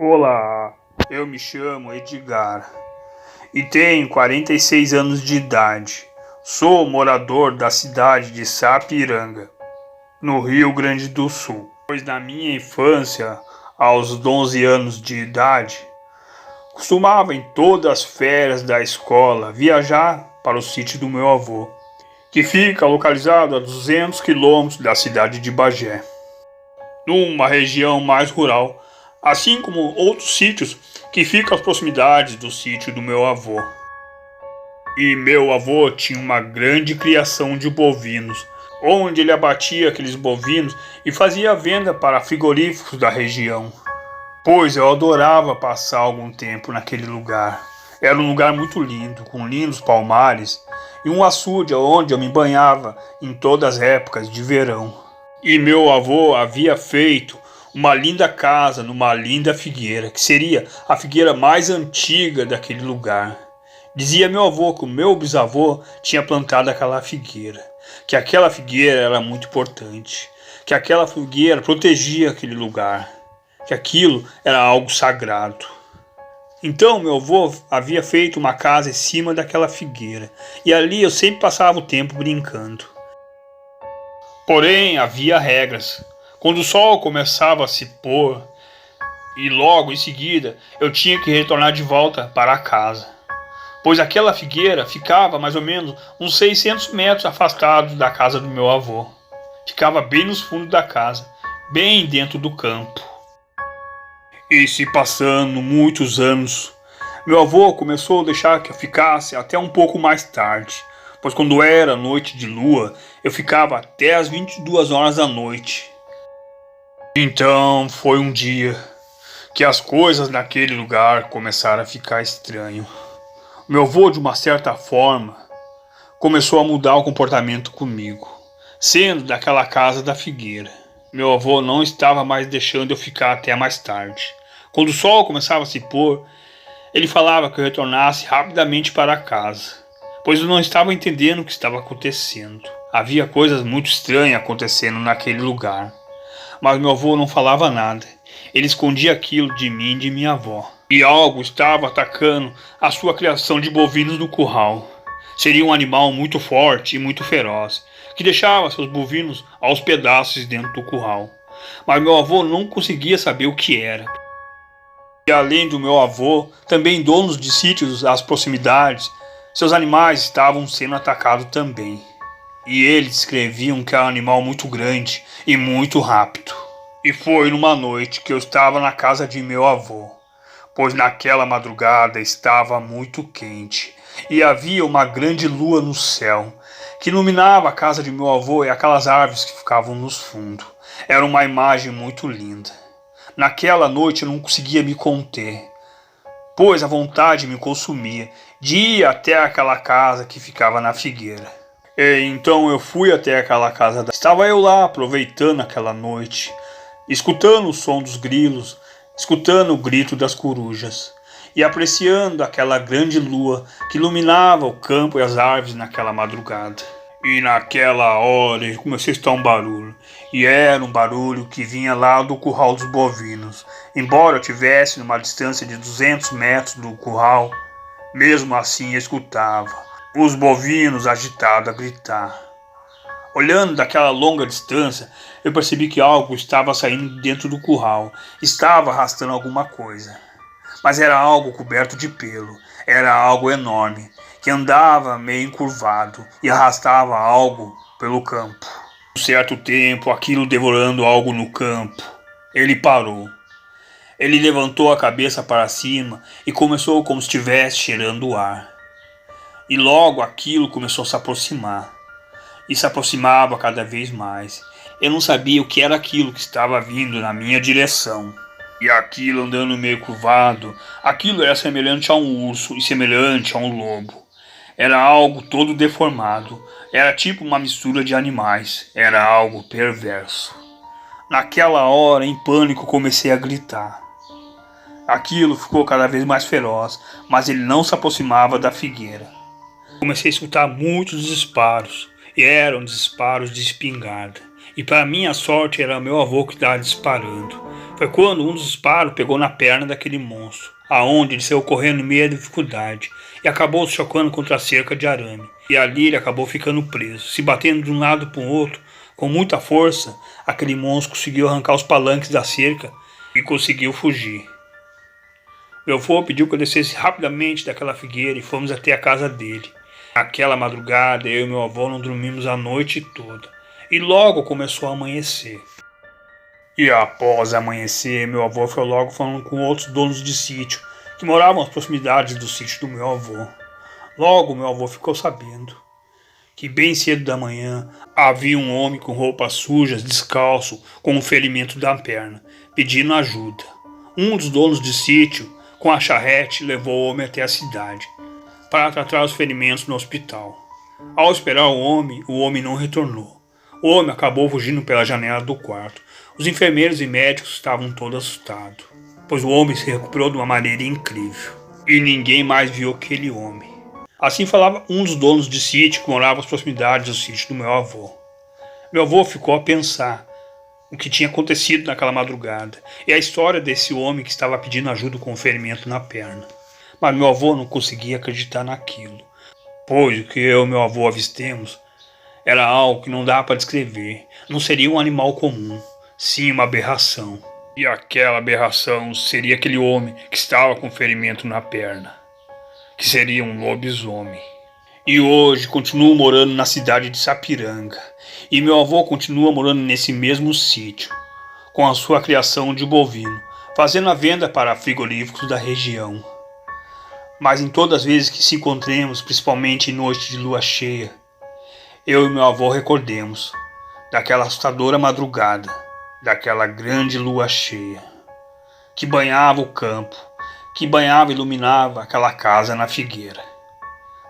Olá, eu me chamo Edgar e tenho 46 anos de idade. Sou morador da cidade de Sapiranga, no Rio Grande do Sul. Pois na minha infância, aos 11 anos de idade, costumava em todas as férias da escola viajar para o sítio do meu avô, que fica localizado a 200 quilômetros da cidade de Bagé, numa região mais rural, assim como outros sítios que ficam às proximidades do sítio do meu avô. E meu avô tinha uma grande criação de bovinos, onde ele abatia aqueles bovinos e fazia venda para frigoríficos da região. Pois eu adorava passar algum tempo naquele lugar. Era um lugar muito lindo, com lindos palmares e um açude onde eu me banhava em todas as épocas de verão. E meu avô havia feito uma linda casa numa linda figueira, que seria a figueira mais antiga daquele lugar. Dizia meu avô que o meu bisavô tinha plantado aquela figueira, que aquela figueira era muito importante, que aquela figueira protegia aquele lugar, que aquilo era algo sagrado. Então meu avô havia feito uma casa em cima daquela figueira, e ali eu sempre passava o tempo brincando. Porém, havia regras. Quando o sol começava a se pôr, e logo em seguida eu tinha que retornar de volta para casa, pois aquela figueira ficava mais ou menos uns 600 metros afastado da casa do meu avô. Ficava bem nos fundos da casa, bem dentro do campo. E se passando muitos anos, meu avô começou a deixar que eu ficasse até um pouco mais tarde, pois quando era noite de lua, eu ficava até as 22 horas da noite. Então foi um dia que as coisas naquele lugar começaram a ficar estranho. Meu avô, de uma certa forma, começou a mudar o comportamento comigo, sendo daquela casa da figueira. Meu avô não estava mais deixando eu ficar até mais tarde. Quando o sol começava a se pôr, ele falava que eu retornasse rapidamente para casa, pois eu não estava entendendo o que estava acontecendo. Havia coisas muito estranhas acontecendo naquele lugar, mas meu avô não falava nada. Ele escondia aquilo de mim e de minha avó. E algo estava atacando a sua criação de bovinos no curral. Seria um animal muito forte e muito feroz, que deixava seus bovinos aos pedaços dentro do curral. Mas meu avô não conseguia saber o que era. E além do meu avô, também donos de sítios às proximidades, seus animais estavam sendo atacados também. E eles descreviam que era um animal muito grande e muito rápido. E foi numa noite que eu estava na casa de meu avô, pois naquela madrugada estava muito quente e havia uma grande lua no céu, que iluminava a casa de meu avô e aquelas árvores que ficavam nos fundos. Era uma imagem muito linda. Naquela noite eu não conseguia me conter, pois a vontade me consumia de ir até aquela casa que ficava na figueira. E então eu fui até aquela casa. Estava eu lá aproveitando aquela noite, escutando o som dos grilos, escutando o grito das corujas e apreciando aquela grande lua que iluminava o campo e as árvores naquela madrugada. E naquela hora eu comecei a escutar um barulho, e era um barulho que vinha lá do curral dos bovinos. Embora eu estivesse numa distância de 200 metros do curral, mesmo assim eu escutava os bovinos agitados a gritar. Olhando daquela longa distância, eu percebi que algo estava saindo dentro do curral, estava arrastando alguma coisa. Mas era algo coberto de pelo, era algo enorme, que andava meio encurvado e arrastava algo pelo campo. Por um certo tempo, aquilo devorando algo no campo, ele parou. Ele levantou a cabeça para cima e começou como se estivesse cheirando o ar. E logo aquilo começou a se aproximar. E se aproximava cada vez mais. Eu não sabia o que era aquilo que estava vindo na minha direção. E aquilo andando meio curvado, aquilo era semelhante a um urso e semelhante a um lobo. Era algo todo deformado, era tipo uma mistura de animais, era algo perverso. Naquela hora, em pânico, comecei a gritar. Aquilo ficou cada vez mais feroz, mas ele não se aproximava da figueira. Comecei a escutar muitos disparos, e eram disparos de espingarda. E para minha sorte era meu avô que estava disparando. Foi quando um dos disparos pegou na perna daquele monstro, aonde ele saiu correndo em meia dificuldade e acabou se chocando contra a cerca de arame. E ali ele acabou ficando preso, se batendo de um lado para o outro. Com muita força, aquele monstro conseguiu arrancar os palanques da cerca e conseguiu fugir. Meu avô pediu que eu descesse rapidamente daquela figueira e fomos até a casa dele. Naquela madrugada, eu e meu avô não dormimos a noite toda. E logo começou a amanhecer. E após amanhecer, meu avô foi logo falando com outros donos de sítio, que moravam às proximidades do sítio do meu avô. Logo meu avô ficou sabendo que bem cedo da manhã havia um homem com roupas sujas, descalço, com um ferimento da perna, pedindo ajuda. Um dos donos de sítio, com a charrete, levou o homem até a cidade, para tratar os ferimentos no hospital. Ao esperar o homem não retornou. O homem acabou fugindo pela janela do quarto. Os enfermeiros e médicos estavam todos assustados, pois o homem se recuperou de uma maneira incrível. E ninguém mais viu aquele homem. Assim falava um dos donos de sítio que morava às proximidades do sítio do meu avô. Meu avô ficou a pensar o que tinha acontecido naquela madrugada e a história desse homem que estava pedindo ajuda com um ferimento na perna. Mas meu avô não conseguia acreditar naquilo, pois o que eu e meu avô avistemos era algo que não dá para descrever. Não seria um animal comum, sim uma aberração. E aquela aberração seria aquele homem que estava com ferimento na perna, que seria um lobisomem. E hoje continuo morando na cidade de Sapiranga. E meu avô continua morando nesse mesmo sítio, com a sua criação de bovino, fazendo a venda para frigoríficos da região. Mas em todas as vezes que se encontremos, principalmente em noite de lua cheia, eu e meu avô recordemos daquela assustadora madrugada, daquela grande lua cheia, que banhava o campo, que banhava e iluminava aquela casa na figueira.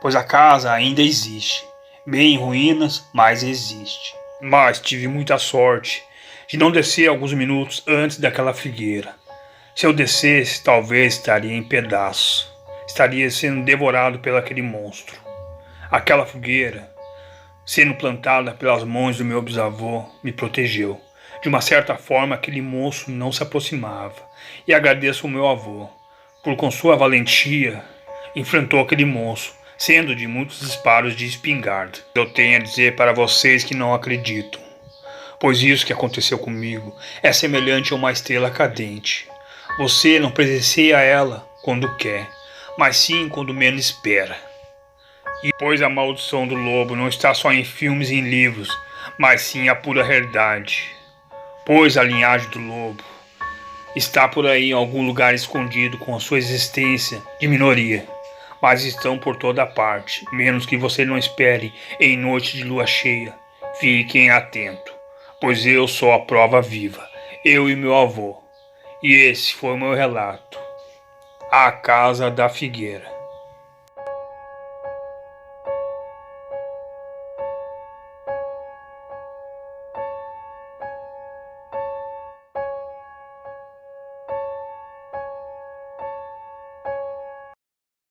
Pois a casa ainda existe, bem em ruínas, mas existe. Mas tive muita sorte de não descer alguns minutos antes daquela figueira. Se eu descesse, talvez estaria em pedaços, estaria sendo devorado pelo aquele monstro. Aquela fogueira, sendo plantada pelas mãos do meu bisavô, me protegeu. De uma certa forma, aquele monstro não se aproximava. E agradeço ao meu avô, por com sua valentia, enfrentou aquele monstro, sendo de muitos disparos de espingarda. Eu tenho a dizer para vocês que não acreditam, pois isso que aconteceu comigo é semelhante a uma estrela cadente. Você não presencia ela quando quer, mas sim quando menos espera. E pois a maldição do lobo não está só em filmes e em livros, mas sim a pura realidade. Pois a linhagem do lobo está por aí em algum lugar escondido com a sua existência de minoria, mas estão por toda parte, menos que você não espere em noite de lua cheia. Fiquem atentos, pois eu sou a prova viva, eu e meu avô. E esse foi o meu relato, A Casa da Figueira.